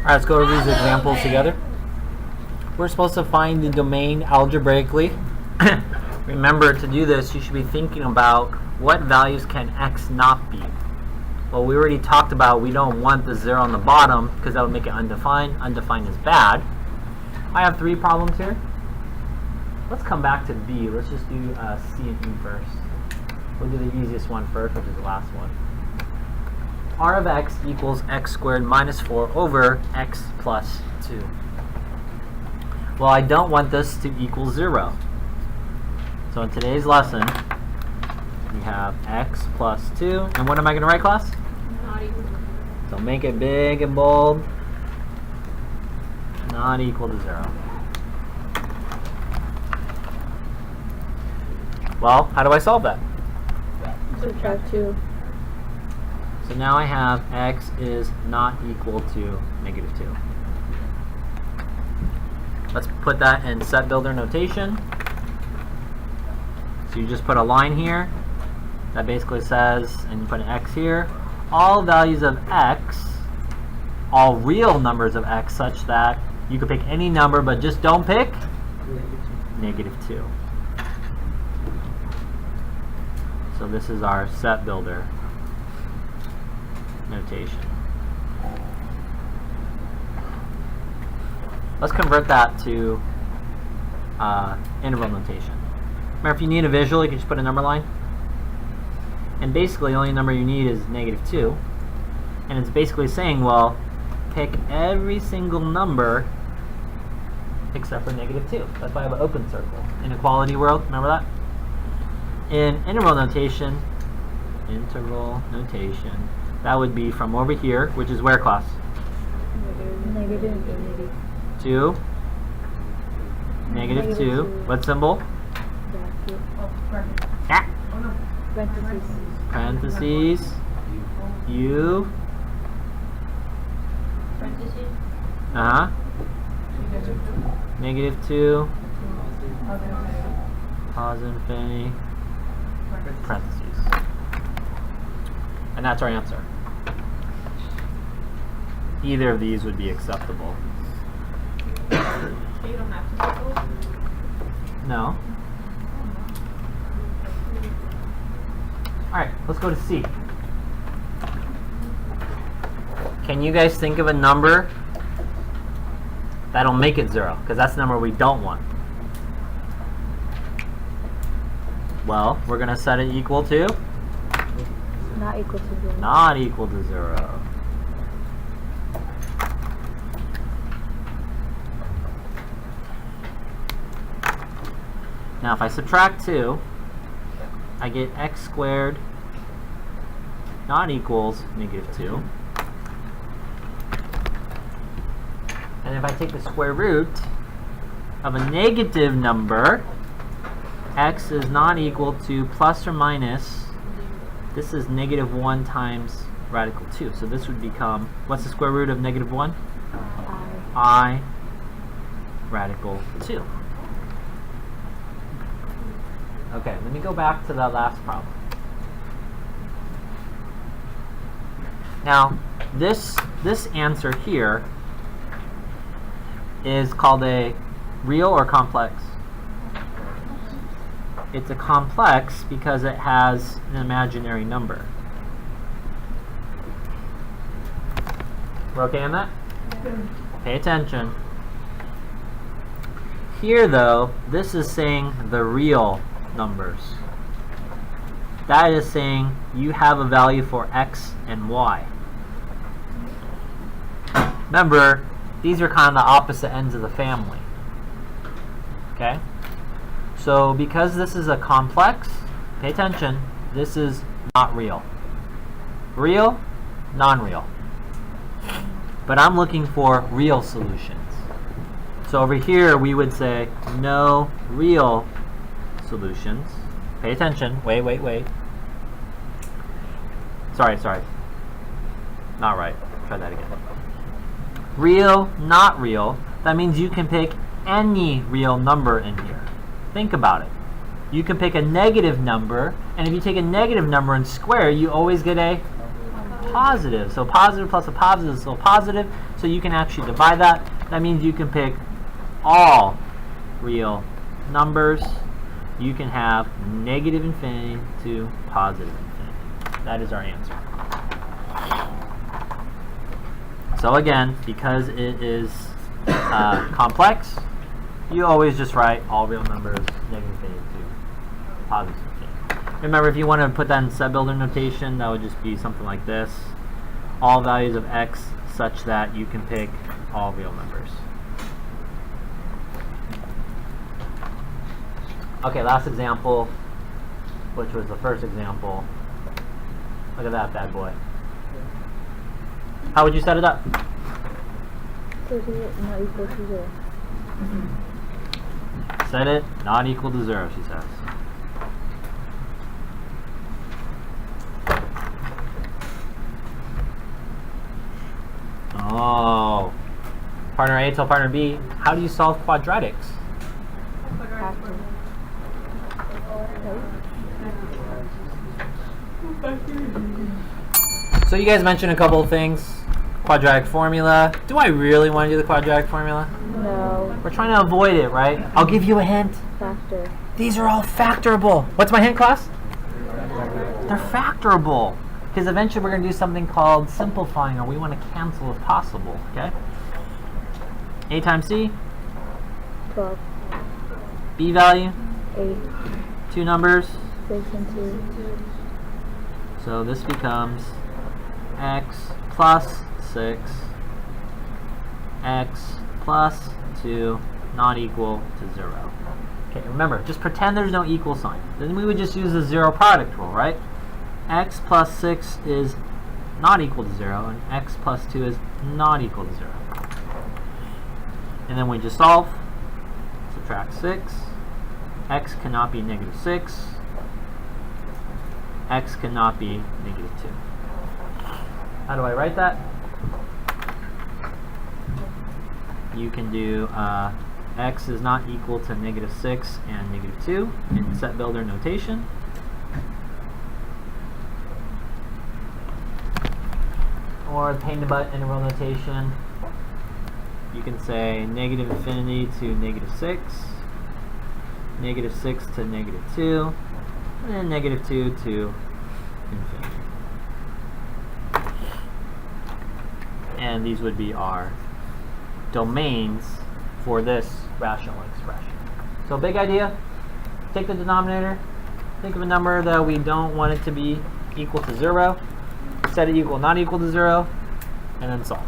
Alright, let's go over these examples together. We're supposed to find the domain algebraically. Remember, to do this, you should be thinking about what values can x not be. Well, we already talked about we don't want the 0 on the bottom because that would make it undefined. Undefined is bad. I have 3 problems here. Let's come back to B. Let's just do C and E first. We'll do the easiest one first, which is the last one. R of x equals x squared minus 4 over x plus 2. Well, I don't want this to equal 0. So in today's lesson, we have x plus 2. And what am I going to write, class? Not equal to 0. So make it big and bold. Not equal to 0. Well, how do I solve that? Subtract 2. So now I have x is not equal to negative 2. Let's put that in set builder notation. So you just put a line here that basically says, and you put an x here, all values of x, all real numbers of x, such that you could pick any number, but just don't pick negative 2. So this is our set builder notation. Let's convert that to interval notation. Remember, if you need a visual, you can just put a number line. And basically, the only number you need is negative 2. And it's basically saying, well, pick every single number except for negative 2. That's why I have an open circle. Inequality world, remember that? In interval notation, that would be from over here, which is where, class? Negative. To negative 2. What symbol? Ah. Parentheses. U. Negative 2. Pause infinity. Parentheses. And that's our answer. Either of these would be acceptable. You don't have to circle? No. Alright, let's go to C. Can you guys think of a number that'll make it 0? Because that's the number we don't want. Well, we're going to set it equal to? Not equal to 0. Not equal to 0. Now if I subtract 2, I get x squared not equals negative 2. And if I take the square root of a negative number, x is not equal to plus or minus, this is negative 1 times radical 2. So this would become, what's the square root of negative 1? I radical 2. Okay, let me go back to that last problem. Now, this answer here is called a real or complex? It's a complex because it has an imaginary number. We're okay on that? Pay attention. Here, though, this is saying the real numbers. That is saying you have a value for x and y. Remember, these are kind of the opposite ends of the family. Okay? So because this is a complex, pay attention, this is not real. Real, non-real. But I'm looking for real solutions. So over here we would say no real solutions. Pay attention. Wait. Sorry. Not right. Try that again. Real, not real. That means you can pick any real number in here. Think about it. You can pick a negative number, and if you take a negative number and square, you always get a positive. So positive plus a positive is still positive. So you can actually divide that. That means you can pick all real numbers. You can have negative infinity to positive infinity. That is our answer. So again, because it is complex, you always just write all real numbers, negative infinity to positive infinity. Remember, if you want to put that in set builder notation, that would just be something like this. All values of x such that you can pick all real numbers. Okay, last example, which was the first example. Look at that bad boy. How would you set it up? Not equal to 0. Set it not equal to 0, she says. Oh. Partner A tell partner B, how do you solve quadratics? Factor. So you guys mentioned a couple of things. Quadratic formula. Do I really want to do the quadratic formula? No. We're trying to avoid it, right? I'll give you a hint. Factor. These are all factorable. What's my hint, class? They're factorable. Because eventually we're going to do something called simplifying, or we want to cancel if possible, okay? A times C, 12. B value, 8. two numbers. 6 and 2. So this becomes x plus 6, x plus 2, not equal to 0. Okay, remember, just pretend there's no equal sign. Then we would just use the zero product rule, right? X plus 6 is not equal to 0, and x plus 2 is not equal to 0. And then we just solve. Subtract 6. X cannot be negative 6. X cannot be negative 2. How do I write that? You can do x is not equal to negative 6 and negative 2 in set builder notation. Or pain in the butt interval notation. You can say negative infinity to negative 6, negative 6 to negative 2, and then negative 2 to infinity. And these would be our domains for this rational expression. So big idea, take the denominator, think of a number that we don't want it to be equal to 0, set it equal, not equal to 0, and then solve.